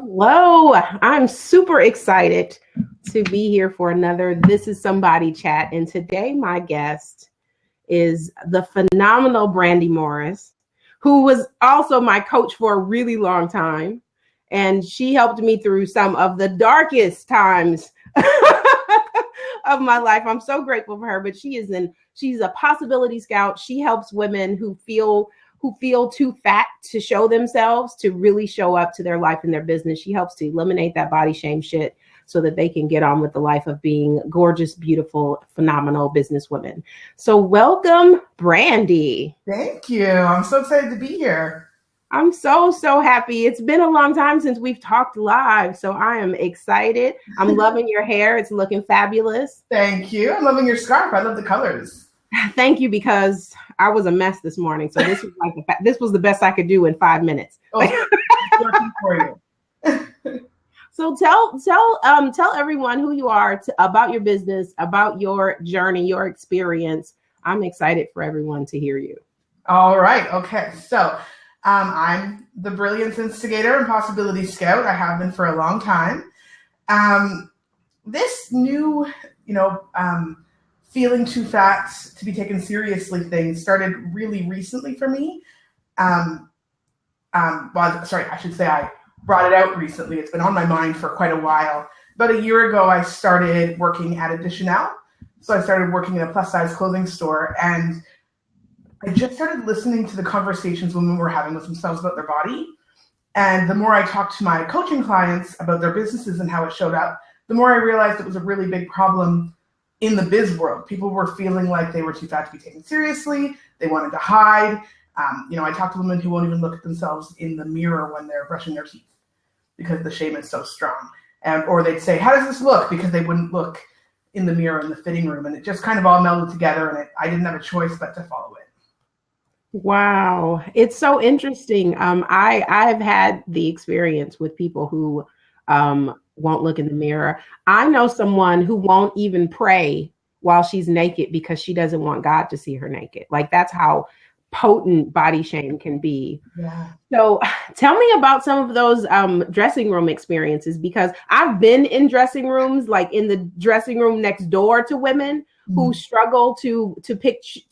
Hello, I'm super excited to be here for another This Is Somebody chat. And today my guest is the phenomenal Brandy Morris, who was also my coach for a really long time. And she helped me through some of the darkest times of my life. I'm so grateful for her, but she's a possibility scout. She helps women who feel too fat to show themselves to really show up to their life and their business. She helps to eliminate that body shame shit so that they can get on with the life of being gorgeous, beautiful, phenomenal businesswomen. So welcome, Brandy. Thank you. I'm so excited to be here. I'm so happy. It's been a long time since we've talked live, so I am excited. I'm loving your hair. It's looking fabulous. Thank you. I'm loving your scarf. I love the colors. Thank you, because I was a mess this morning. So this was the best I could do in 5 minutes. Oh, working for you. So tell everyone who you are, about your business, about your journey, your experience. I'm excited for everyone to hear you. All right. Okay. So I'm the Brilliance Instigator and Possibility Scout. I have been for a long time. This new, feeling too fat to be taken seriously thing started really recently for me. I should say I brought it out recently. It's been on my mind for quite a while. About a year ago, I started working at Additionale. So I started working in a plus size clothing store, and I just started listening to the conversations women were having with themselves about their body. And the more I talked to my coaching clients about their businesses and how it showed up, the more I realized it was a really big problem in the biz world. People were feeling like they were too fat to be taken seriously. They wanted to hide. I talk to women who won't even look at themselves in the mirror when they're brushing their teeth because the shame is so strong. Or they'd say, how does this look? Because they wouldn't look in the mirror in the fitting room. And it just kind of all melded together, and I didn't have a choice but to follow it. Wow. It's so interesting. I've had the experience with people who won't look in the mirror. I know someone who won't even pray while she's naked because she doesn't want God to see her naked. Like, that's how potent body shame can be. Yeah. So tell me about some of those dressing room experiences, because I've been in dressing rooms, like in the dressing room next door to women who struggle to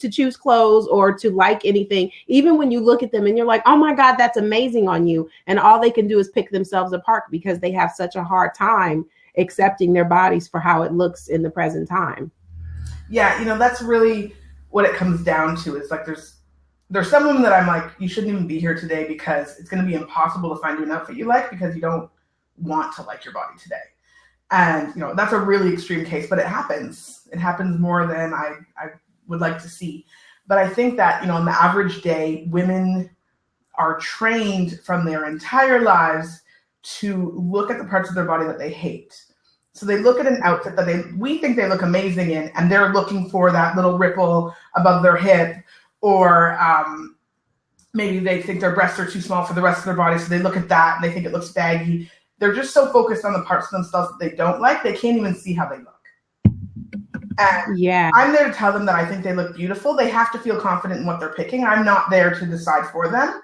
choose clothes or to like anything, even when you look at them and you're like, oh my God, that's amazing on you. And all they can do is pick themselves apart because they have such a hard time accepting their bodies for how it looks in the present time. Yeah, that's really what it comes down to, is like there's some women that I'm like, you shouldn't even be here today because it's going to be impossible to find you an outfit you like because you don't want to like your body today. And, that's a really extreme case, but it happens. It happens more than I would like to see. But I think that, on the average day, women are trained from their entire lives to look at the parts of their body that they hate. So they look at an outfit that we think they look amazing in, and they're looking for that little ripple above their hip, or maybe they think their breasts are too small for the rest of their body, so they look at that and they think it looks baggy. They're just so focused on the parts of themselves that they don't like, they can't even see how they look. And yeah, I'm there to tell them that I think they look beautiful. They have to feel confident in what they're picking. I'm not there to decide for them.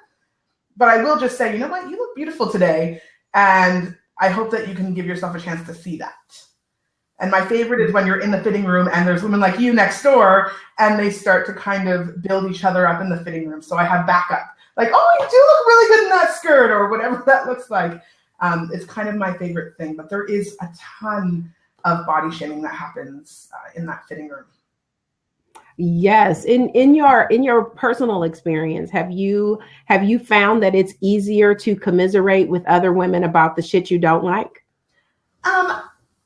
But I will just say, you know what? You look beautiful today. And I hope that you can give yourself a chance to see that. And my favorite is when you're in the fitting room and there's women like you next door and they start to kind of build each other up in the fitting room. So I have backup. Like, oh, you do look really good in that skirt, or whatever that looks like. It's kind of my favorite thing, but there is a ton of body shaming that happens in that fitting room. Yes. In your personal experience, have you found that it's easier to commiserate with other women about the shit you don't like?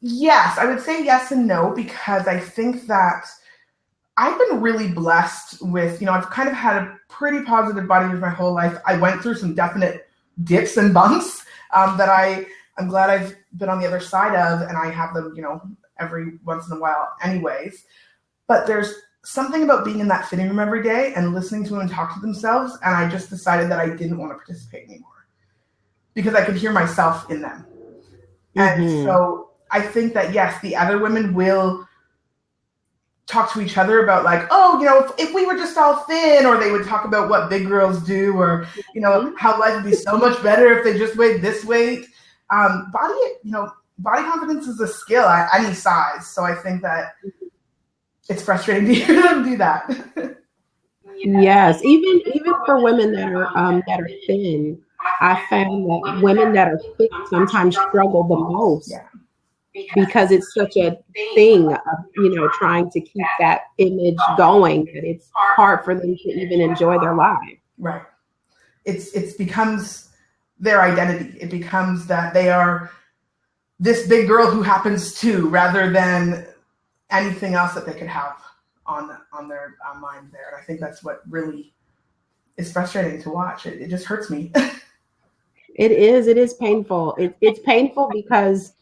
Yes, I would say yes and no, because I think that I've been really blessed with, I've kind of had a pretty positive body image my whole life. I went through some definite dips and bumps that I'm glad I've been on the other side of, and I have them, every once in a while anyways. But there's something about being in that fitting room every day and listening to women talk to themselves, and I just decided that I didn't want to participate anymore because I could hear myself in them. And so I think that, yes, the other women will talk to each other about like, oh, if we were just all thin, or they would talk about what big girls do, or, how life would be so much better if they just weighed this weight. Body, body confidence is a skill at any size. So I think that it's frustrating to hear them do that. Yes, even for women that are thin, I found that women that are fit sometimes struggle the most Yeah. because it's such a thing of, trying to keep that image going that it's hard for them to even enjoy their lives. Right. It's becomes their identity. It becomes that they are this big girl who happens to, rather than anything else that they could have on their mind there. And I think that's what really is frustrating to watch. It just hurts me. It is painful. It's painful because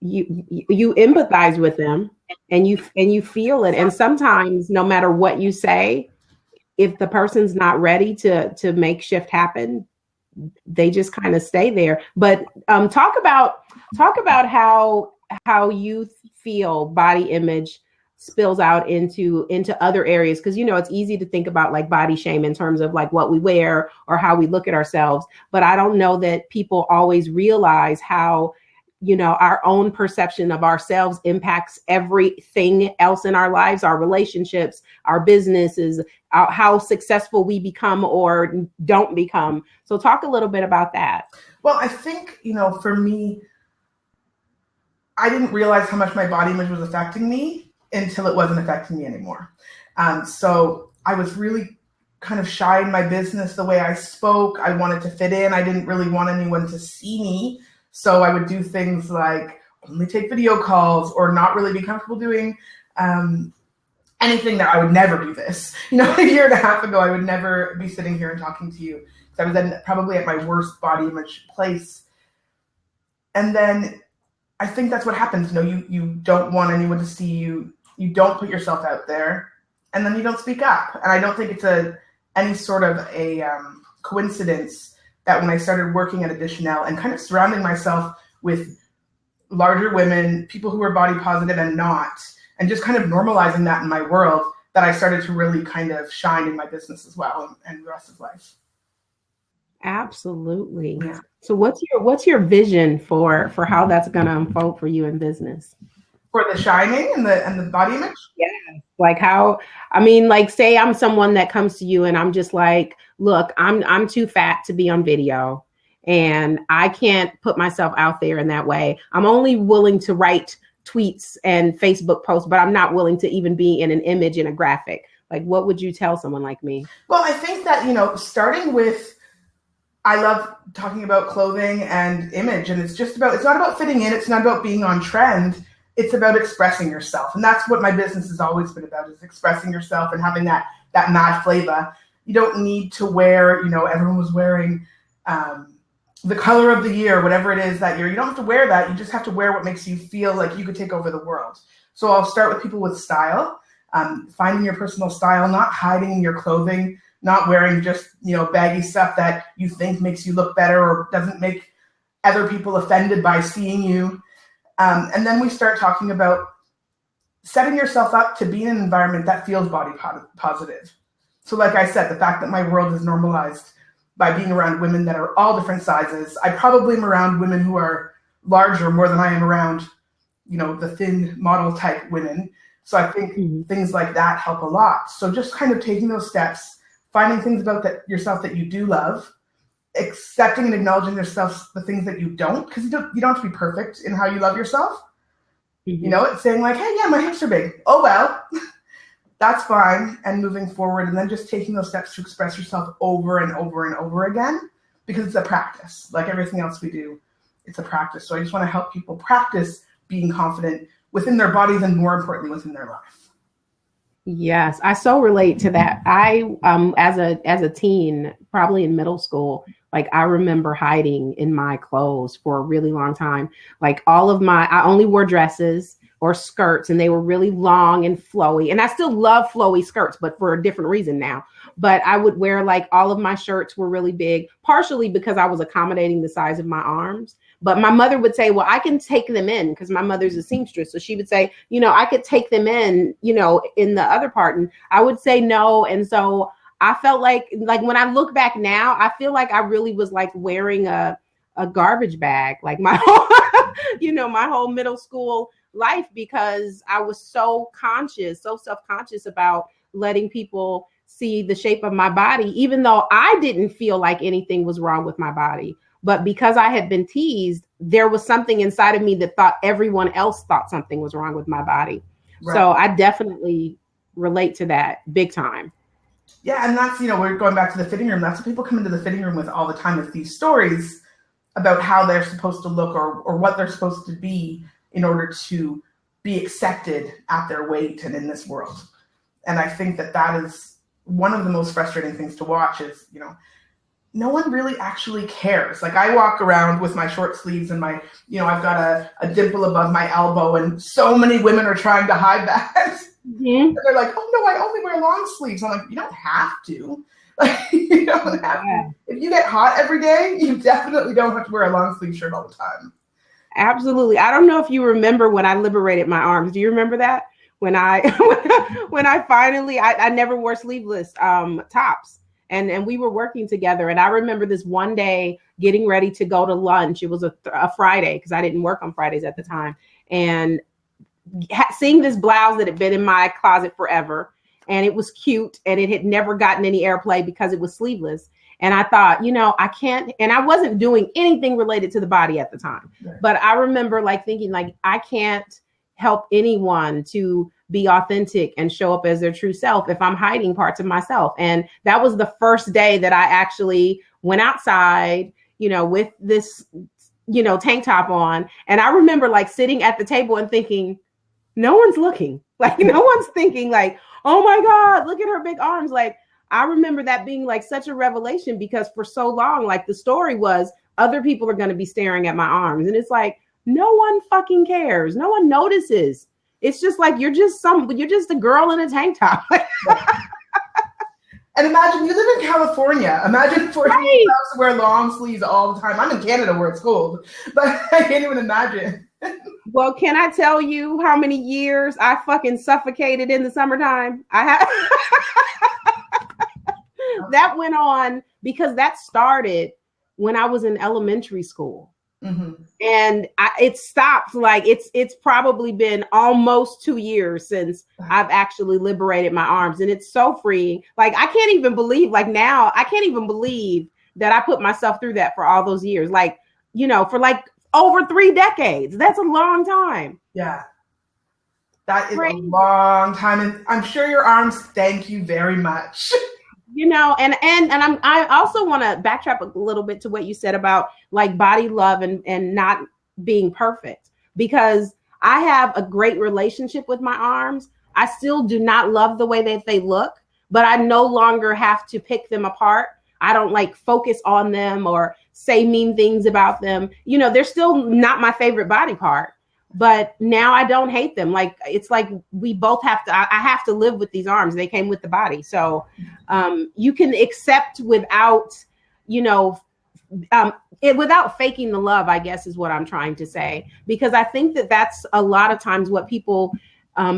you empathize with them and you feel it. And sometimes no matter what you say, if the person's not ready to make shift happen, they just kind of stay there. But talk about how you feel body image spills out into other areas, because it's easy to think about like body shame in terms of like what we wear or how we look at ourselves, but I don't know that people always realize how our own perception of ourselves impacts everything else in our lives, our relationships, our businesses, how successful we become or don't become. So talk a little bit about that. Well, I think, for me, I didn't realize how much my body image was affecting me until it wasn't affecting me anymore. So I was really kind of shy in my business, the way I spoke. I wanted to fit in. I didn't really want anyone to see me. So I would do things like only take video calls or not really be comfortable doing anything that I would never do this. A year and a half ago, I would never be sitting here and talking to you because I was then probably at my worst body image place. And then I think that's what happens. You don't want anyone to see you. You don't put yourself out there, and then you don't speak up. And I don't think it's any sort of a coincidence that when I started working at Additionelle and kind of surrounding myself with larger women, people who were body positive and not, and just kind of normalizing that in my world, that I started to really kind of shine in my business as well and the rest of life. Absolutely. Yeah. So what's your vision for how that's going to unfold for you in business? For the shining and the body image? Yeah. Like how, like say I'm someone that comes to you and I'm just like, look, I'm too fat to be on video and I can't put myself out there in that way. I'm only willing to write tweets and Facebook posts, but I'm not willing to even be in an image in a graphic. Like, what would you tell someone like me? Well, I think that, starting with, I love talking about clothing and image, and it's not about fitting in. It's not about being on trend. It's about expressing yourself. And that's what my business has always been about, is expressing yourself and having that mad flavor. You don't need to wear, everyone was wearing the color of the year, whatever it is that year. You don't have to wear that. You just have to wear what makes you feel like you could take over the world. So I'll start with people with style, finding your personal style, not hiding your clothing, not wearing just, baggy stuff that you think makes you look better or doesn't make other people offended by seeing you. And then we start talking about setting yourself up to be in an environment that feels body positive. So like I said, the fact that my world is normalized by being around women that are all different sizes. I probably am around women who are larger more than I am around, the thin model type women. So I think things like that help a lot. So just kind of taking those steps, finding things about yourself that you do love, accepting and acknowledging yourself the things that you don't, because you don't have to be perfect in how you love yourself. It's saying like, hey, yeah, my hips are big. Oh, well, that's fine. And moving forward, and then just taking those steps to express yourself over and over and over again, because it's a practice. Like everything else we do, it's a practice. So I just want to help people practice being confident within their bodies and, more importantly, within their life. Yes, I so relate to that. I, as a teen, probably in middle school, like I remember hiding in my clothes for a really long time. Like I only wore dresses or skirts, and they were really long and flowy. And I still love flowy skirts, but for a different reason now. But I would wear like all of my shirts were really big, partially because I was accommodating the size of my arms. But my mother would say, well, I can take them in, because my mother's a seamstress. So she would say, I could take them in, in the other part. And I would say no. And so I felt like when I look back now, I feel like I really was like wearing a a garbage bag, like my whole, my whole middle school life, because I was so self-conscious about letting people see the shape of my body, even though I didn't feel like anything was wrong with my body. But because I had been teased, there was something inside of me that thought everyone else thought something was wrong with my body. Right. So I definitely relate to that big time. Yeah, and that's, we're going back to the fitting room. That's what people come into the fitting room with all the time, with these stories about how they're supposed to look or what they're supposed to be in order to be accepted at their weight and in this world. And I think that is one of the most frustrating things to watch is, no one really actually cares. Like, I walk around with my short sleeves and my, I've got a dimple above my elbow, and so many women are trying to hide that. Mm-hmm. And they're like, oh no, I only wear long sleeves. I'm like, you don't have to. Like, you don't have to. If you get hot every day, you definitely don't have to wear a long sleeve shirt all the time. Absolutely. I don't know if you remember when I liberated my arms. Do you remember that? When I finally, I never wore sleeveless tops. And we were working together. And I remember this one day getting ready to go to lunch. It was a Friday, because I didn't work on Fridays at the time. And seeing this blouse that had been in my closet forever. And it was cute. And it had never gotten any airplay because it was sleeveless. And I thought, I can't. And I wasn't doing anything related to the body at the time. Right. But I remember thinking I can't help anyone to be authentic and show up as their true self if I'm hiding parts of myself. And that was the first day that I actually went outside, with this, tank top on. And I remember sitting at the table and thinking, no one's looking. No one's thinking oh my God, look at her big arms. I remember that being such a revelation, because for so long, the story was other people are going to be staring at my arms. And it's no one fucking cares. No one notices. It's just you're just a girl in a tank top. And imagine you live in California. Imagine for you to wear long sleeves all the time. I'm in Canada where it's cold, but I can't even imagine. Well, can I tell you how many years I fucking suffocated in the summertime? That went on because that started when I was in elementary school. Mm-hmm. And it stopped. It's probably been almost 2 years since I've actually liberated my arms, and it's so freeing. I can't even believe now I can't even believe that I put myself through that for all those years. For over 3 decades. That's a long time. Yeah, that is a long time, and I'm sure your arms thank you very much. And I also want to backtrack a little bit to what you said about body love and not being perfect, because I have a great relationship with my arms. I still do not love the way that they look, but I no longer have to pick them apart. I don't focus on them or say mean things about them. They're still not my favorite body part, but now I don't hate them. It's we both have to, I have to live with these arms. They came with the body. So you can accept without, without faking the love, I guess is what I'm trying to say. Because I think that that's a lot of times what people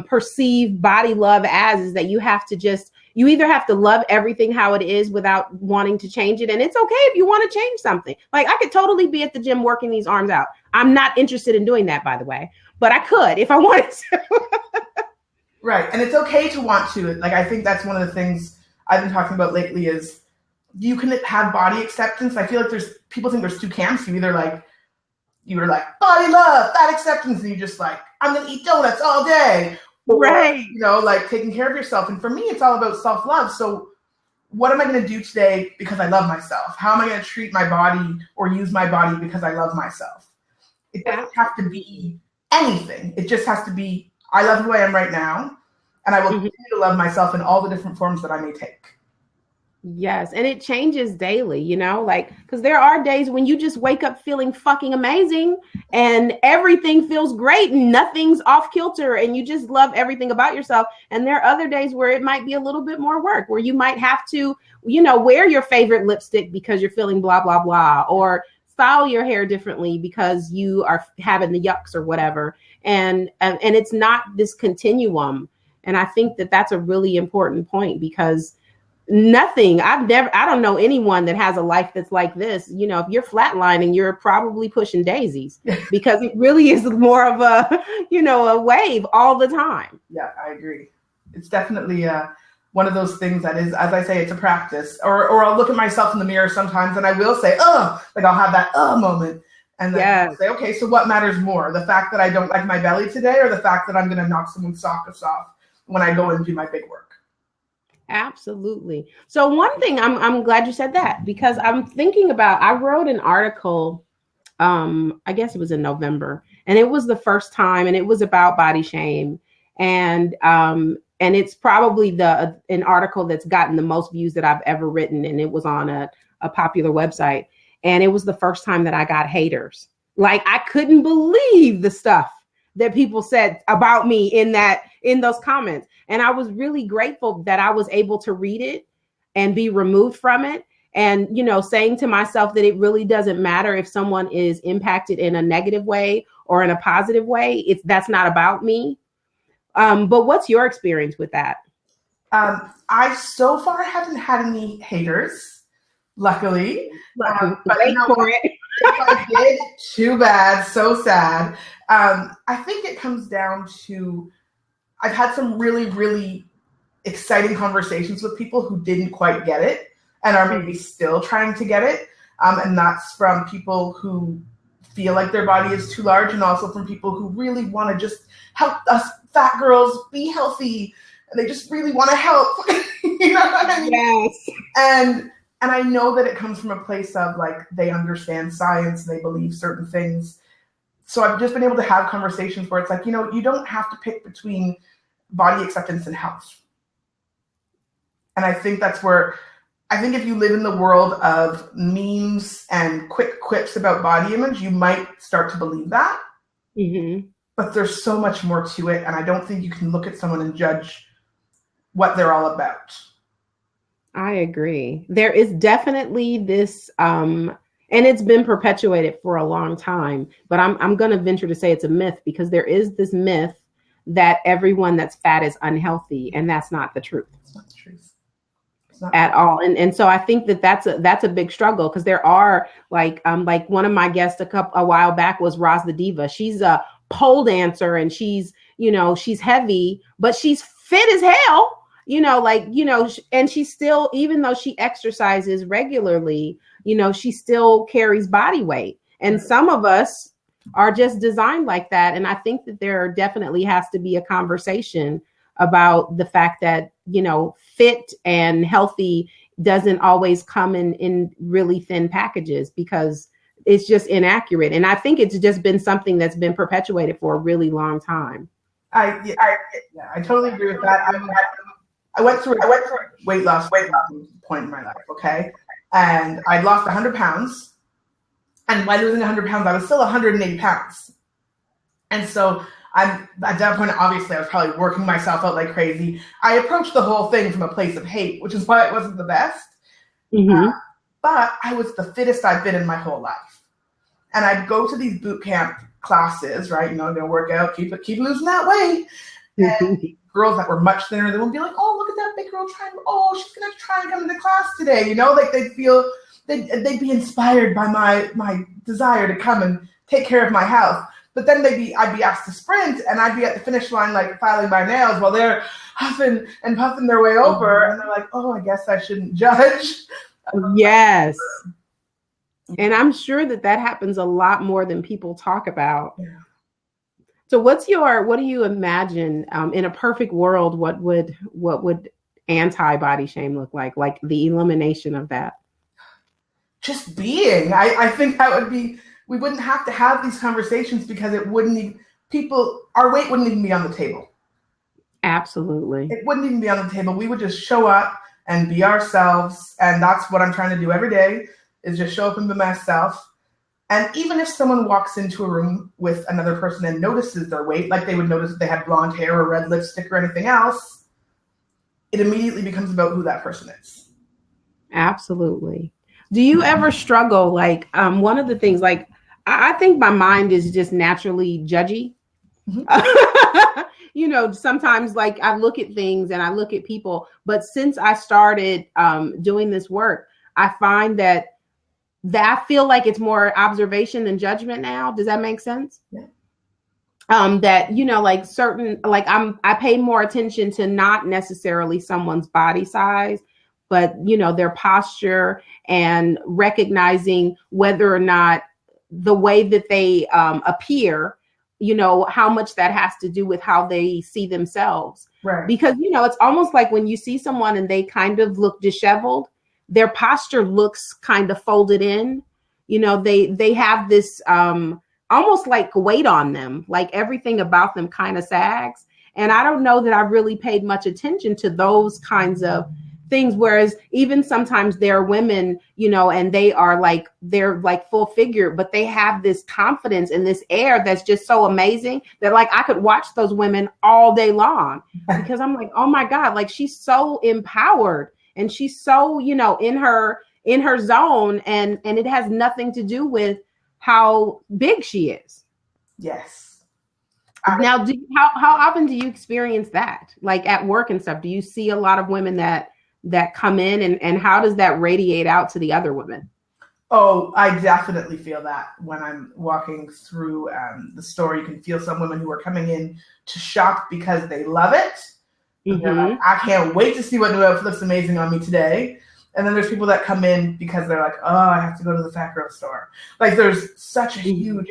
perceive body love as, is that you either have to love everything how it is without wanting to change it. And it's okay if you want to change something. I could totally be at the gym working these arms out. I'm not interested in doing that, by the way, but I could if I wanted to. Right. And it's okay to want to. I think that's one of the things I've been talking about lately is you can have body acceptance. I feel people think there's two camps. You either body love, fat acceptance, and you just I'm going to eat donuts all day. Right. Taking care of yourself. And for me, it's all about self-love. So what am I going to do today because I love myself? How am I going to treat my body or use my body because I love myself? It doesn't have to be anything. It just has to be, I love who I am right now, and I will continue to love myself in all the different forms that I may take. Yes. And it changes daily, because there are days when you just wake up feeling fucking amazing and everything feels great and nothing's off kilter and you just love everything about yourself. And there are other days where it might be a little bit more work, where you might have to, wear your favorite lipstick because you're feeling blah, blah, blah, or style your hair differently because you are having the yucks or whatever. And it's not this continuum. And I think that that's a really important point, because nothing. I don't know anyone that has a life that's like this. You know, if you're flatlining, you're probably pushing daisies because it really is more of a, you know, a wave all the time. Yeah, I agree. It's definitely one of those things that is, as I say, it's a practice. Or I'll look at myself in the mirror sometimes and I will say, like I'll have that moment. And then I'll say, okay, so what matters more? The fact that I don't like my belly today or the fact that I'm going to knock someone's socks off when I go and do my big work? Absolutely. So one thing, I'm glad you said that, because I'm thinking about, I wrote an article, I guess it was in November, and it was the first time, and it was about body shame. And it's probably an article that's gotten the most views that I've ever written. And it was on a popular website. And it was the first time that I got haters. Like, I couldn't believe the stuff that people said about me in those comments. And I was really grateful that I was able to read it and be removed from it. And, you know, saying to myself that it really doesn't matter if someone is impacted in a negative way or in a positive way. That's not about me. But what's your experience with that? I so far haven't had any haters, luckily. But wait for it. If I did, too bad, so sad. I think it comes down to, I've had some really, really exciting conversations with people who didn't quite get it and are maybe still trying to get it. And that's from people who feel like their body is too large, and also from people who really want to just help us fat girls be healthy. And they just really want to help. You know what I mean? Yes. And I know that it comes from a place of, like, they understand science, they believe certain things. So I've just been able to have conversations where it's like, you know, you don't have to pick between body acceptance and health. And I think that's where, I think if you live in the world of memes and quick quips about body image, you might start to believe that. Mm-hmm. But there's so much more to it. And I don't think you can look at someone and judge what they're all about. I agree. There is definitely this, and it's been perpetuated for a long time, but I'm going to venture to say it's a myth, because there is this myth that everyone that's fat is unhealthy, and that's not the truth. It's not the truth. It's not at all. And so I think that's a big struggle, because there are like one of my guests a while back was Roz the Diva. She's a pole dancer, and she's heavy, but she's fit as hell. And she still, even though she exercises regularly, she still carries body weight. And some of us are just designed like that. And I think that there definitely has to be a conversation about the fact that, fit and healthy doesn't always come in really thin packages, because it's just inaccurate. And I think it's just been something that's been perpetuated for a really long time. I totally agree with that. I went through weight loss point in my life, okay? And I lost 100 pounds. And by losing 100 pounds, I was still 180 pounds. And so at that point, obviously, I was probably working myself out like crazy. I approached the whole thing from a place of hate, which is why it wasn't the best. Mm-hmm. But I was the fittest I've been in my whole life. And I'd go to these boot camp classes, right? I'm going to work out, keep losing that weight. And girls that were much thinner, they would be like, oh, look at that big girl trying, she's going to try and come to class today. Like they'd be inspired by my desire to come and take care of my health. But then I'd be asked to sprint, and I'd be at the finish line, like filing my nails while they're huffing and puffing their way over. And they're like, oh, I guess I shouldn't judge. Yes. And I'm sure that happens a lot more than people talk about. Yeah. So what do you imagine in a perfect world, what would anti-body shame look like the elimination of that? Just being. I think that would be, we wouldn't have to have these conversations, because our weight wouldn't even be on the table. Absolutely. It wouldn't even be on the table. We would just show up and be ourselves. And that's what I'm trying to do every day, is just show up and be myself. And even if someone walks into a room with another person and notices their weight, like they would notice if they had blonde hair or red lipstick or anything else, it immediately becomes about who that person is. Absolutely. Do you ever struggle? One of the things, I think my mind is just naturally judgy. You know, sometimes like I look at things and I look at people, but since I started doing this work, I find that I feel like it's more observation than judgment now. Does that make sense? Yeah. That, you know, like certain, like I pay more attention to not necessarily someone's body size, but, you know, their posture and recognizing whether or not the way that they appear, you know, how much that has to do with how they see themselves. Right. Because, you know, it's almost like when you see someone and they kind of look disheveled, their posture looks kind of folded in. You know, they have this almost like weight on them, like everything about them kind of sags. And I don't know that I really paid much attention to those kinds of things. Whereas even sometimes there are women, you know, and they're like full figure, but they have this confidence and this air that's just so amazing that like I could watch those women all day long because I'm like, oh my God, like she's so empowered and she's so, you know, in her zone, and it has nothing to do with how big she is. Yes. Now, how often do you experience that? Like at work and stuff, do you see a lot of women that come in, and how does that radiate out to the other women? Oh, I definitely feel that when I'm walking through the store. You can feel some women who are coming in to shop because they love it. They're like, I can't wait to see what new outfit looks amazing on me today. And then there's people that come in because they're like, oh, I have to go to the fat girl store. Like there's such a huge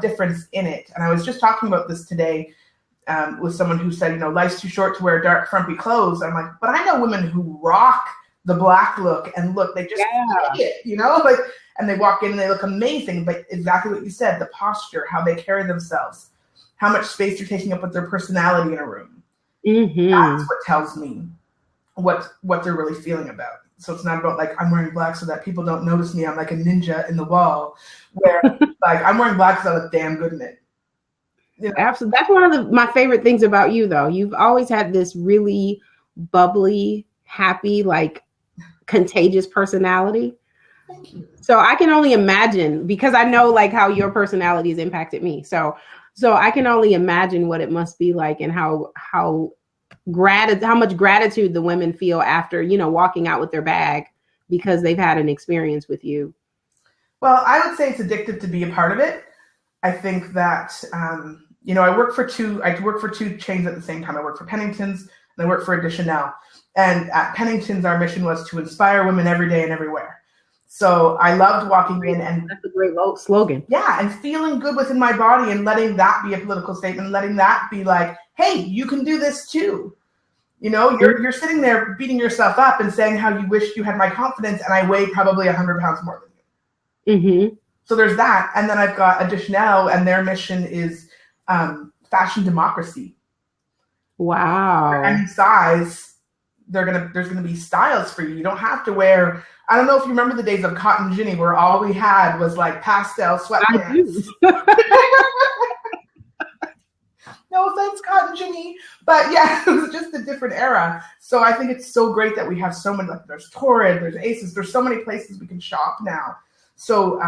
difference in it. And I was just talking about this today with someone who said, you know, life's too short to wear dark, frumpy clothes. I'm like, but I know women who rock the black look and look, they just take it, you know, like, and they walk in and they look amazing. But exactly what you said, the posture, how they carry themselves, how much space you're taking up with their personality in a room. That's what tells me what they're really feeling about. So it's not about like, I'm wearing black so that people don't notice me. I'm like a ninja in the wall, where like I'm wearing black because I look damn good in it. You know? Absolutely. That's one of my favorite things about you, though. You've always had this really bubbly, happy, like contagious personality. Thank you. So I can only imagine, because I know like how your personality has impacted me. So I can only imagine what it must be like, and how much gratitude the women feel after, you know, walking out with their bag because they've had an experience with you. Well, I would say it's addictive to be a part of it. I think that, you know, I work for two chains at the same time. I work for Pennington's and I work for Chanel. And at Pennington's, our mission was to inspire women every day and everywhere. So I loved walking in, and that's a great slogan. Yeah, and feeling good within my body and letting that be a political statement, letting that be like, hey, you can do this too. You know, you're sitting there beating yourself up and saying how you wished you had my confidence, and I weigh probably 100 pounds more than you. So there's that. And then I've got Chanel, and their mission is fashion democracy. Wow. For any size, there's gonna be styles for you. You don't have to wear. I don't know if you remember the days of Cotton Ginny, where all we had was like pastel sweatpants. No offense, Cotton Ginny, but yeah, it was just a different era. So I think it's so great that we have so many. Like there's Torrid, there's Aces, there's so many places we can shop now. So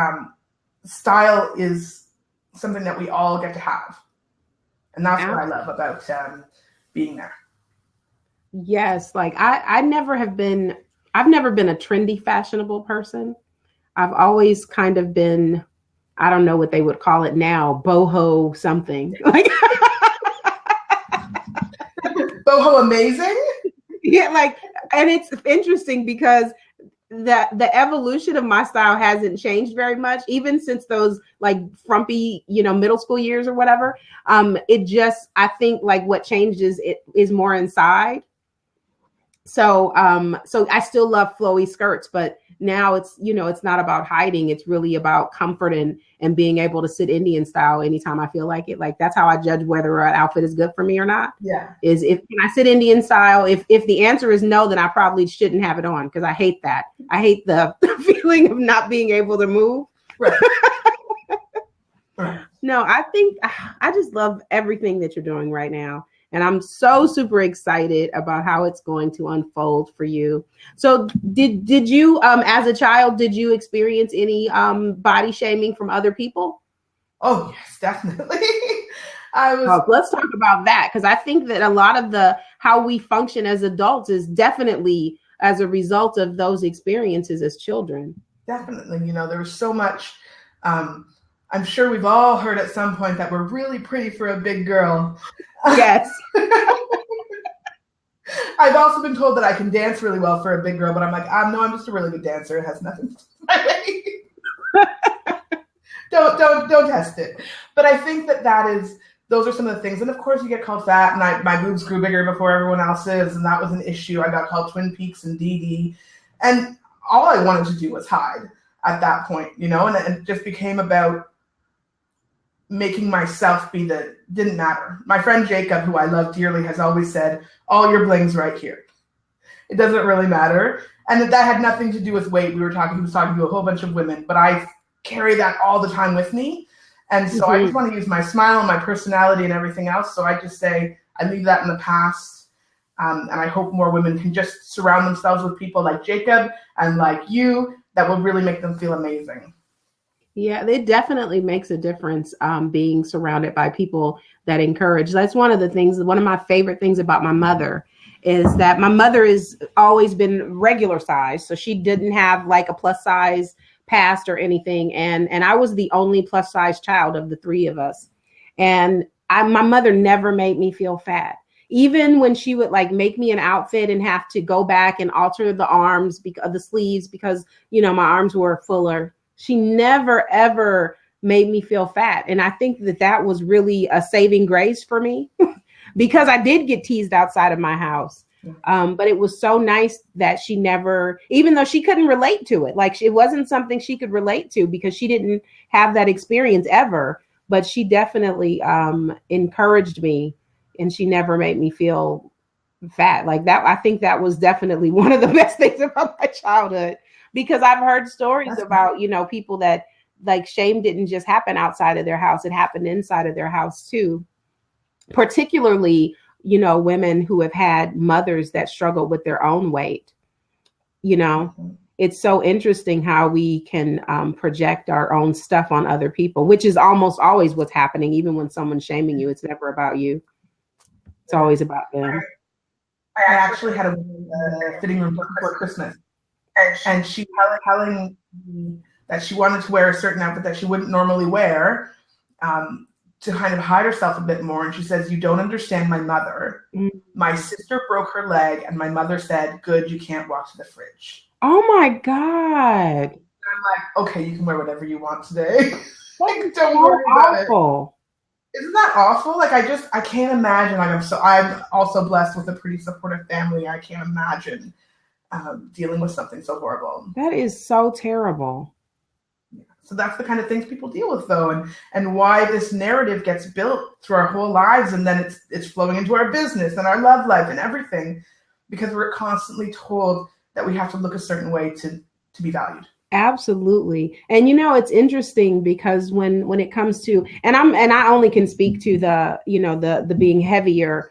style is something that we all get to have, and that's what I love about being there. Yes, like I've never been a trendy, fashionable person. I've always kind of been, I don't know what they would call it now, boho something. Like boho amazing? Yeah, like, and it's interesting because the evolution of my style hasn't changed very much, even since those like frumpy, you know, middle school years or whatever. It just, I think like what changes it is more inside. So I still love flowy skirts, but now it's, you know, it's not about hiding. It's really about comfort and being able to sit Indian style anytime I feel like it. Like that's how I judge whether an outfit is good for me or not. Yeah. Is if can I sit Indian style? If the answer is no, then I probably shouldn't have it on, because I hate that. I hate the feeling of not being able to move. Right. Right. No, I think I just love everything that you're doing right now. And I'm so super excited about how it's going to unfold for you. So did you, as a child, did you experience any body shaming from other people? Oh, yes, definitely. I was. Oh, let's talk about that, because I think that a lot of how we function as adults is definitely as a result of those experiences as children. Definitely, there was so much. I'm sure we've all heard at some point that we're really pretty for a big girl. Yes. I've also been told that I can dance really well for a big girl, but I'm like, no, I'm just a really good dancer. It has nothing to do with my weight. Don't test it. But I think those are some of the things. And of course you get called fat, and my boobs grew bigger before everyone else's, and that was an issue. I got called Twin Peaks and DD. And all I wanted to do was hide at that point, and it just became about making myself didn't matter. My friend Jacob, who I love dearly, has always said, all your bling's right here. It doesn't really matter. And that had nothing to do with weight. He was talking to a whole bunch of women, but I carry that all the time with me. And so I just want to use my smile and my personality and everything else. So I just say, I leave that in the past. And I hope more women can just surround themselves with people like Jacob and like you that will really make them feel amazing. Yeah, it definitely makes a difference, being surrounded by people that encourage. That's one of my favorite things about my mother is that my mother has always been regular size. So she didn't have like a plus size past or anything. And I was the only plus size child of the three of us. And my mother never made me feel fat. Even when she would like make me an outfit and have to go back and alter the arms, the sleeves, because, my arms were fuller. She never, ever made me feel fat. And I think that was really a saving grace for me because I did get teased outside of my house. But it was so nice that she never, even though she couldn't relate to it, like it wasn't something she could relate to because she didn't have that experience ever, but she definitely encouraged me, and she never made me feel fat like that. I think that was definitely one of the best things about my childhood. Because I've heard stories about, people that like shame didn't just happen outside of their house. It happened inside of their house too. Particularly, women who have had mothers that struggle with their own weight. It's so interesting how we can project our own stuff on other people, which is almost always what's happening. Even when someone's shaming you, it's never about you. It's always about them. I actually had a fitting room before Christmas. And she was telling me that she wanted to wear a certain outfit that she wouldn't normally wear to kind of hide herself a bit more. And she says, you don't understand my mother. My sister broke her leg and my mother said, good, you can't walk to the fridge. Oh my God. And I'm like, okay, you can wear whatever you want today. Like, don't worry about it. Isn't that awful? Like, I can't imagine. Like, I'm also blessed with a pretty supportive family. I can't imagine dealing with something so horrible. That is so terrible. Yeah. So that's the kind of things people deal with, though, and why this narrative gets built through our whole lives, and then it's flowing into our business and our love life and everything, because we're constantly told that we have to look a certain way to be valued. Absolutely. And it's interesting because when it comes to, and I only can speak to the being heavier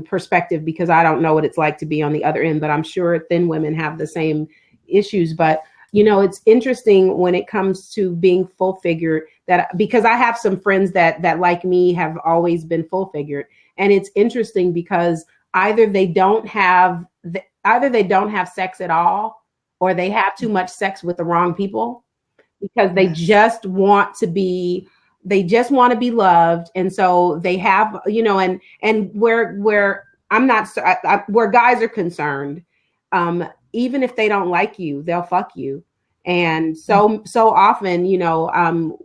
perspective, because I don't know what it's like to be on the other end, but I'm sure thin women have the same issues. But it's interesting when it comes to being full figured, that because I have some friends that like me have always been full figured, and it's interesting because either they don't have sex at all, or they have too much sex with the wrong people, because they just want to be loved. And so they have, and where I'm not, where guys are concerned, even if they don't like you, they'll fuck you. And so often,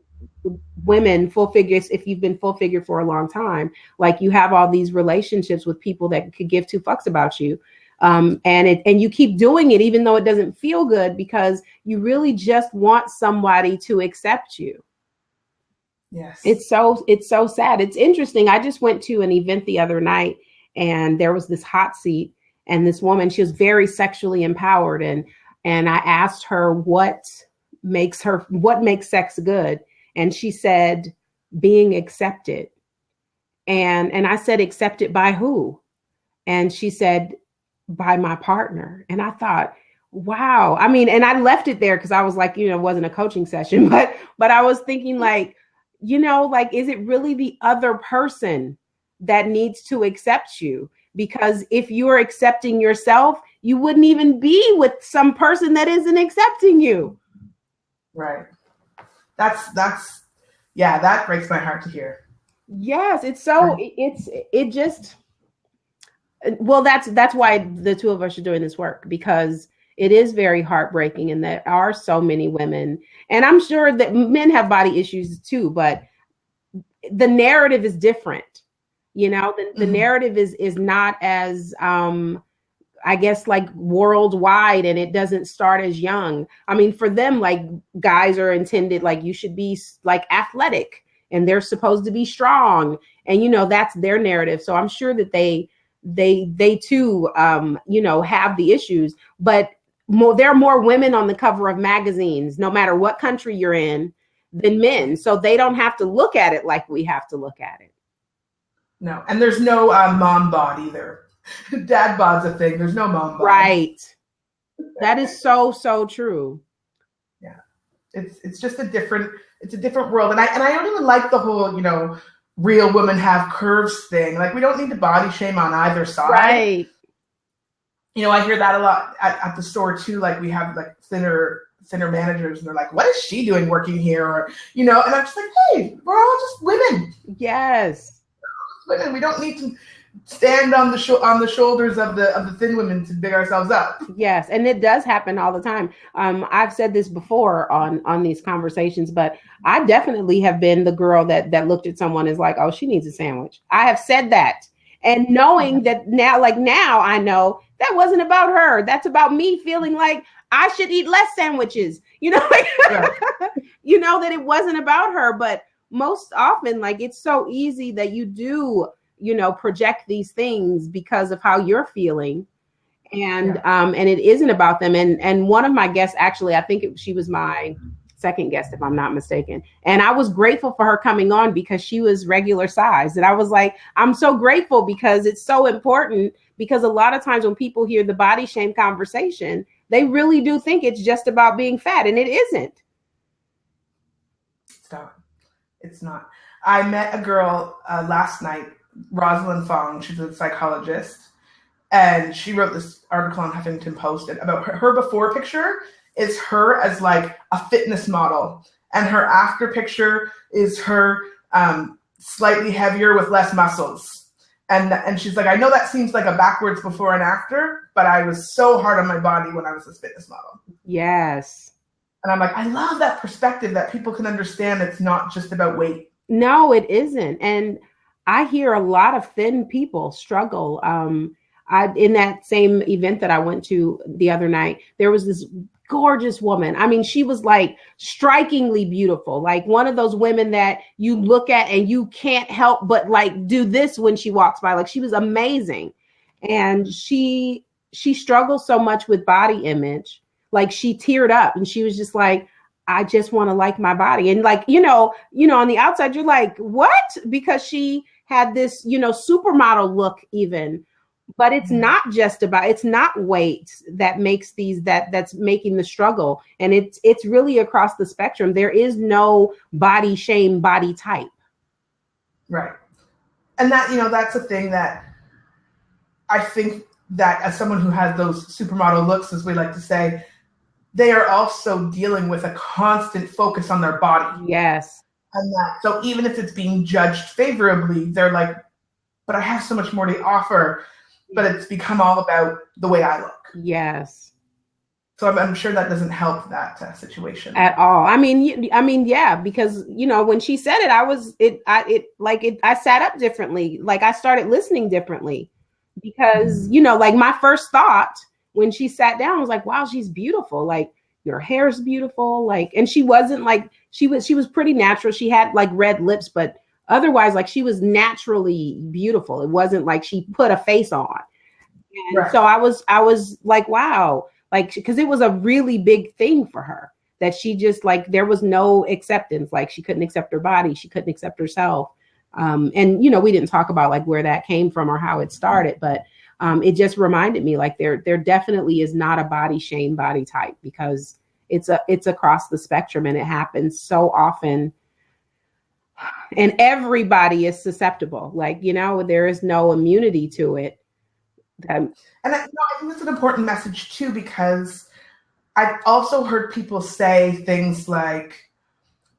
women, full figures, if you've been full figure for a long time, like you have all these relationships with people that could give two fucks about you. And you keep doing it, even though it doesn't feel good, because you really just want somebody to accept you. Yes. It's so sad. It's interesting. I just went to an event the other night, and there was this hot seat, and this woman, she was very sexually empowered. And I asked her what makes sex good. And she said, being accepted. And I said, accepted by who? And she said, by my partner. And I thought, wow. I mean, and I left it there because I was like, it wasn't a coaching session, but I was thinking like, Like, is it really the other person that needs to accept you? Because if you're accepting yourself, you wouldn't even be with some person that isn't accepting you. Right. Yeah, that breaks my heart to hear. Yes, it's so, it just, well, that's why the two of us are doing this work, because it is very heartbreaking, and there are so many women, and I'm sure that men have body issues too, but the narrative is different. The narrative is not as I guess, like, worldwide, and it doesn't start as young. I mean, for them, like, guys are intended, like, you should be like athletic, and they're supposed to be strong, and that's their narrative. So I'm sure that they too have the issues, but there are more women on the cover of magazines, no matter what country you're in, than men. So they don't have to look at it like we have to look at it. No, and there's no mom bod either. Dad bod's a thing. There's no mom bod. Right. That is so true. Yeah. It's just a different world. And I don't even like the whole, real women have curves thing. Like, we don't need to body shame on either side. Right. I hear that a lot at the store too. Like, we have like thinner managers, and they're like, what is she doing working here? Or, and I'm just like, hey, we're all just women. Yes. Women. We don't need to stand on the shoulders of the thin women to big ourselves up. Yes, and it does happen all the time. I've said this before on these conversations, but I definitely have been the girl that looked at someone as like, oh, she needs a sandwich. I have said that, and knowing that now I know that wasn't about her. That's about me feeling like I should eat less sandwiches. Right. That it wasn't about her. But most often, like, it's so easy that you do project these things because of how you're feeling, and it isn't about them. And one of my guests, actually, I think she was my second guest, if I'm not mistaken, and I was grateful for her coming on because she was regular size, and I was like, I'm so grateful, because it's so important, because a lot of times when people hear the body shame conversation, they really do think it's just about being fat, and it isn't. It's not. I met a girl last night, Rosalind Fong. She's a psychologist, and she wrote this article on Huffington Post about her before picture is her as like a fitness model, and her after picture is her slightly heavier with less muscles. And she's like, I know that seems like a backwards before and after, but I was so hard on my body when I was this fitness model. Yes. And I'm like, I love that perspective, that people can understand it's not just about weight. No, it isn't. And I hear a lot of thin people struggle. In that same event that I went to the other night, there was this gorgeous woman. I mean, she was like strikingly beautiful, like one of those women that you look at and you can't help but like do this when she walks by. Like, she was amazing. And she struggles so much with body image. Like, she teared up and she was just like, I just want to like my body. And like, on the outside, you're like, what? Because she had this, supermodel look even. But it's not just about, it's not weight that makes that's making the struggle. And it's really across the spectrum. There is no body shame, body type. Right. And that, that's a thing that I think that as someone who has those supermodel looks, as we like to say, they are also dealing with a constant focus on their body. Yes. And that, so even if it's being judged favorably, they're like, but I have so much more to offer. But it's become all about the way I look. Yes. So I'm sure that doesn't help that situation at all. I mean, yeah, because when she said it, I sat up differently. Like, I started listening differently, because like my first thought when she sat down was like, wow, she's beautiful. Like, your hair's beautiful. Like, and she wasn't like, she was pretty natural. She had like red lips, but otherwise, like, she was naturally beautiful. It wasn't like she put a face on. And right. So I was like, wow, like, because it was a really big thing for her, that she just like, there was no acceptance. Like, she couldn't accept her body. She couldn't accept herself. And, we didn't talk about like where that came from or how it started, but it just reminded me like there definitely is not a body shame body type, because it's across the spectrum, and it happens so often. And everybody is susceptible. Like, there is no immunity to it. And I think that's an important message too, because I've also heard people say things like,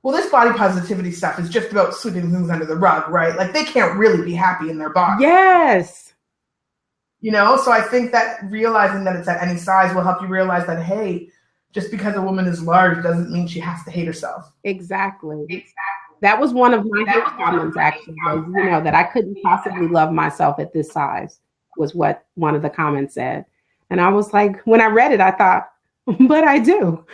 well, this body positivity stuff is just about sweeping things under the rug, right? Like they can't really be happy in their body. Yes. So I think that realizing that it's at any size will help you realize that, hey, just because a woman is large doesn't mean she has to hate herself. Exactly. That was one of my comments, actually, was, that I couldn't possibly love myself at this size, was what one of the comments said. And I was like, when I read it, I thought, but I do.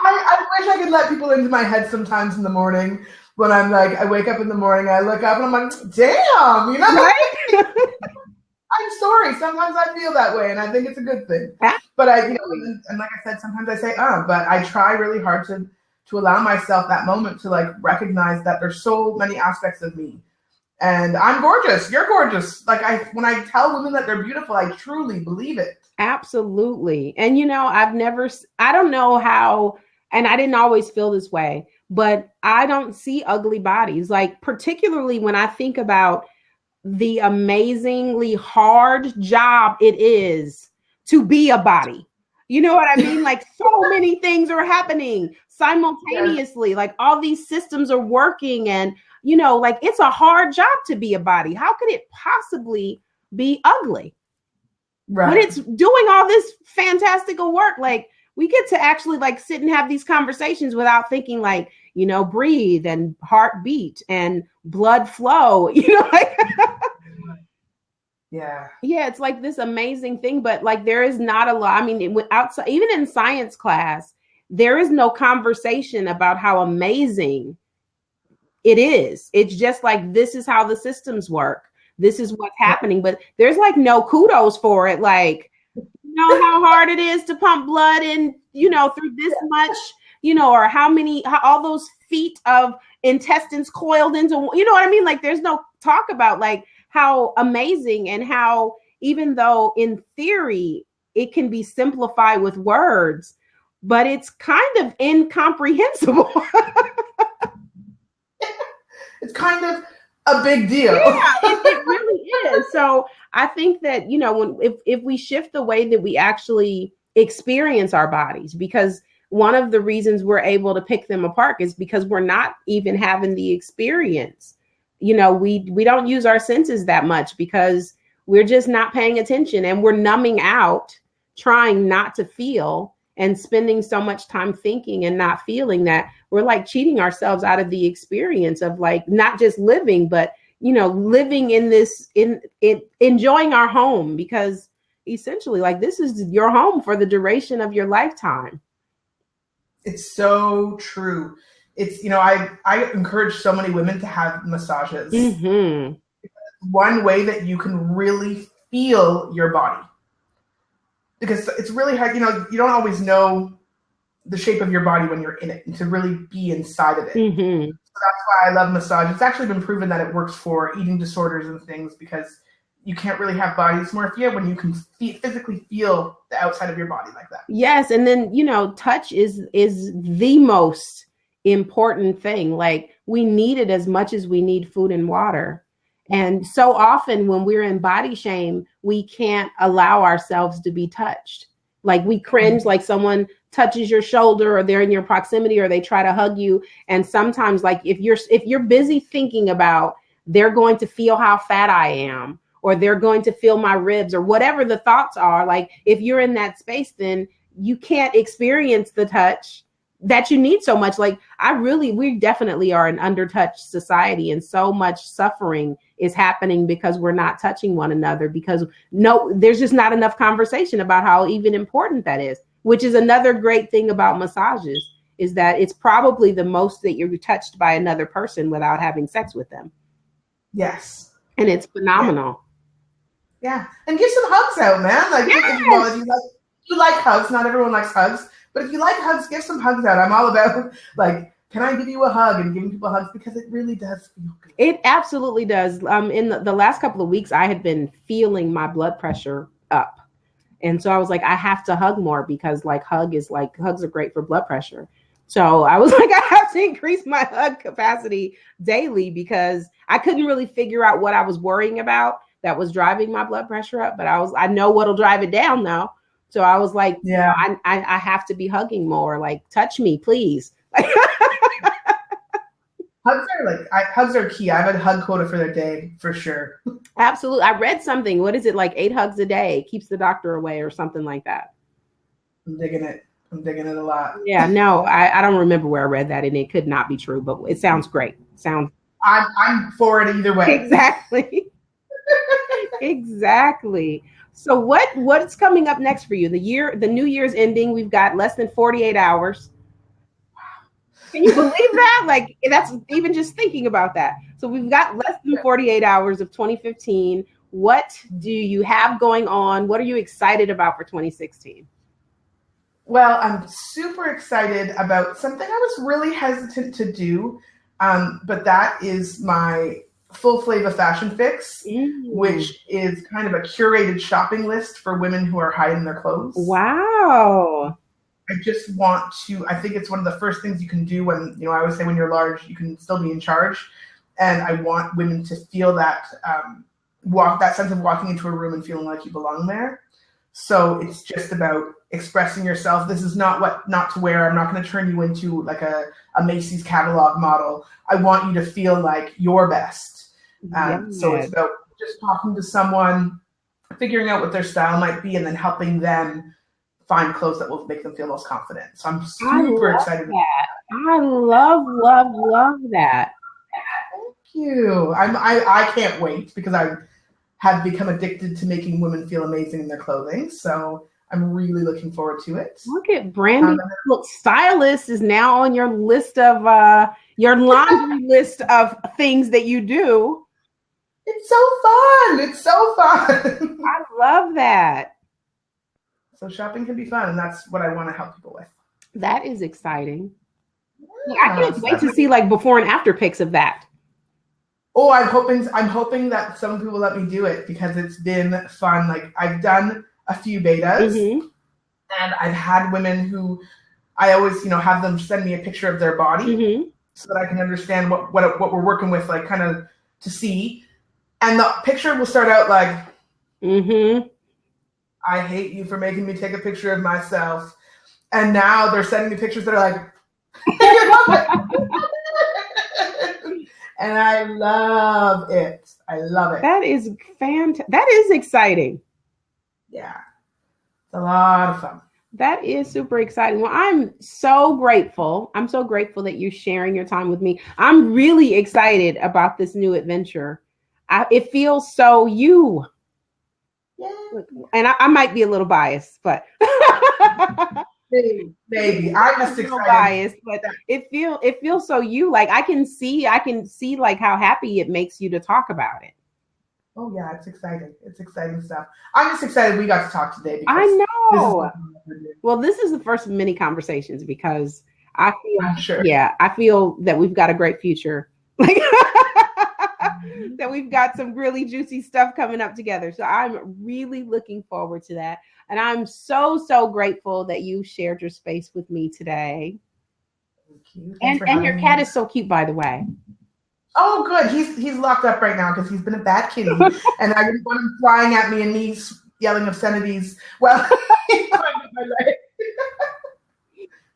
I wish I could let people into my head sometimes in the morning when I'm like, I wake up in the morning, I look up and I'm like, damn, right? I'm sorry. Sometimes I feel that way, and I think it's a good thing. But and like I said, sometimes I say, but I try really hard to allow myself that moment to like recognize that there's so many aspects of me. And I'm gorgeous. You're gorgeous. Like when I tell women that they're beautiful, I truly believe it. Absolutely. And I don't know how, and I didn't always feel this way, but I don't see ugly bodies. Like particularly when I think about the amazingly hard job it is to be a body. You know what I mean? Like so many things are happening simultaneously. Like all these systems are working and, like it's a hard job to be a body. How could it possibly be ugly? Right. When it's doing all this fantastical work, like we get to actually like sit and have these conversations without thinking like, breathe and heartbeat and blood flow, like yeah, it's like this amazing thing, but like there is not a lot. I mean, outside, even in science class, there is no conversation about how amazing it is. It's just like, this is how the systems work. This is what's happening, but there's like no kudos for it. Like, how hard it is to pump blood in, through this much, or how all those feet of intestines coiled into, what I mean? Like there's no talk about like how amazing and how, even though in theory it can be simplified with words, but it's kind of incomprehensible. It's kind of a big deal. Yeah, it really is. So I think that, if we shift the way that we actually experience our bodies, because one of the reasons we're able to pick them apart is because we're not even having the experience. We don't use our senses that much because we're just not paying attention and we're numbing out, trying not to feel and spending so much time thinking and not feeling that we're like cheating ourselves out of the experience of like not just living, but living in this, enjoying our home, because essentially like this is your home for the duration of your lifetime. It's so true. It's, I encourage so many women to have massages. Mm-hmm. One way that you can really feel your body, because it's really hard, you don't always know the shape of your body when you're in it, and to really be inside of it. Mm-hmm. So that's why I love massage. It's actually been proven that it works for eating disorders and things, because you can't really have body dysmorphia when you can physically feel the outside of your body like that. Yes. And then, touch is the most important thing. Like we need it as much as we need food and water. And so often when we're in body shame, we can't allow ourselves to be touched. Like we cringe, like someone touches your shoulder or they're in your proximity or they try to hug you. And sometimes like if you're busy thinking about they're going to feel how fat I am, or they're going to feel my ribs, or whatever the thoughts are, like if you're in that space, then you can't experience the touch that you need so much. Like we definitely are an undertouched society, and so much suffering is happening because we're not touching one another, because there's just not enough conversation about how even important that is, which is another great thing about massages, is that it's probably the most that you're touched by another person without having sex with them. Yes. And it's phenomenal. Yeah. And give some hugs out, man. Like, yes! if you like hugs, not everyone likes hugs, but if you like hugs, give some hugs out. I'm all about like, can I give you a hug, and giving people hugs, because it really does feel good. It absolutely does. In the last couple of weeks, I had been feeling my blood pressure up. And so I was like, I have to hug more because hugs are great for blood pressure. So I was like, I have to increase my hug capacity daily because I couldn't really figure out what I was worrying about that was driving my blood pressure up. But I know what'll drive it down now. So I was like, Yeah, I have to be hugging more. Like, touch me, please. hugs are key. I have a hug quota for the day for sure. Absolutely. I read something. What is it, like 8 hugs a day keeps the doctor away or something like that? I'm digging it a lot. Yeah, no, I don't remember where I read that, and it could not be true, but it sounds great. I'm for it either way. Exactly. Exactly. So what's coming up next for you? The new year's ending. We've got less than 48 hours. Can you believe that? Like, that's even just thinking about that. So we've got less than 48 hours of 2015. What do you have going on? What are you excited about for 2016? Well, I'm super excited about something I was really hesitant to do, but that is my Full Flava Fashion Fix, which is kind of a curated shopping list for women who are hiding their clothes. Wow. I just want to, I think it's one of the first things you can do when, I always say when you're large, you can still be in charge. And I want women to feel that, that sense of walking into a room and feeling like you belong there. So it's just about expressing yourself. This is not what not to wear. I'm not going to turn you into like a Macy's catalog model. I want you to feel like your best. So it's about just talking to someone, figuring out what their style might be, and then helping them find clothes that will make them feel most confident. So I'm super excited. I love that. Thank you. I can't wait because I have become addicted to making women feel amazing in their clothing. So I'm really looking forward to it. Look at Brandy. Look, stylist is now on your list of your laundry list of things that you do. It's so fun. I love that. So shopping can be fun, and that's what I want to help people with. That is exciting. Yeah, I can't wait to see like before and after pics of that. Oh, I'm hoping that some people let me do it because it's been fun. Like I've done a few betas, and I've had women who I always, have them send me a picture of their body so that I can understand what we're working with, like kind of to see. And the picture will start out like, I hate you for making me take a picture of myself. And now they're sending me pictures that are like, and I love it. I love it. That is fantastic. That is exciting. Yeah. It's a lot of fun. That is super exciting. Well, I'm so grateful. I'm so grateful that you're sharing your time with me. I'm really excited about this new adventure. It feels so you. Yeah. And I might be a little biased, but maybe I'm just excited. Biased, but it feels so you. Like I can see like how happy it makes you to talk about it. Oh yeah, it's exciting. It's exciting stuff. I'm just excited we got to talk today. I know. This is the first of many conversations because I feel that we've got a great future. Like that we've got some really juicy stuff coming up together. So I'm really looking forward to that. And I'm so, so grateful that you shared your space with me today. Thank you. And your cat is so cute, by the way. Oh, good. He's locked up right now because he's been a bad kitty. And I didn't want him flying at me and me yelling obscenities. Well,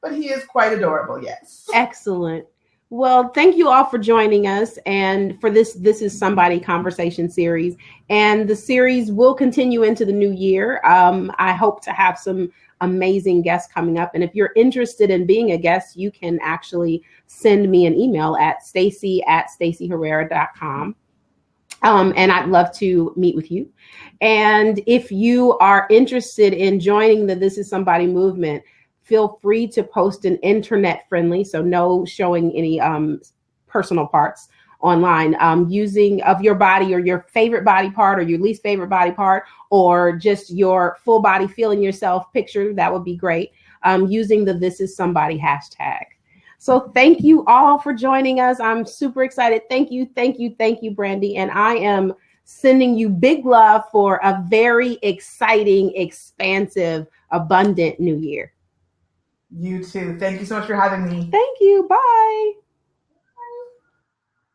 but he is quite adorable, yes. Excellent. Well, thank you all for joining us and for this is Somebody conversation series. And the series will continue into the new year. I hope to have some amazing guests coming up. And if you're interested in being a guest, you can actually send me an email at stacy@stacyherrera.com. And I'd love to meet with you. And if you are interested in joining the This Is Somebody movement, feel free to post an internet friendly, so no showing any personal parts online, using of your body or your favorite body part or your least favorite body part, or just your full body feeling yourself picture. That would be great. Using the This Is Somebody hashtag. So thank you all for joining us. I'm super excited. Thank you, Brandy. And I am Sending you big love for a very exciting, expansive, abundant new year. You too. Thank you so much for having me. Thank you. Bye.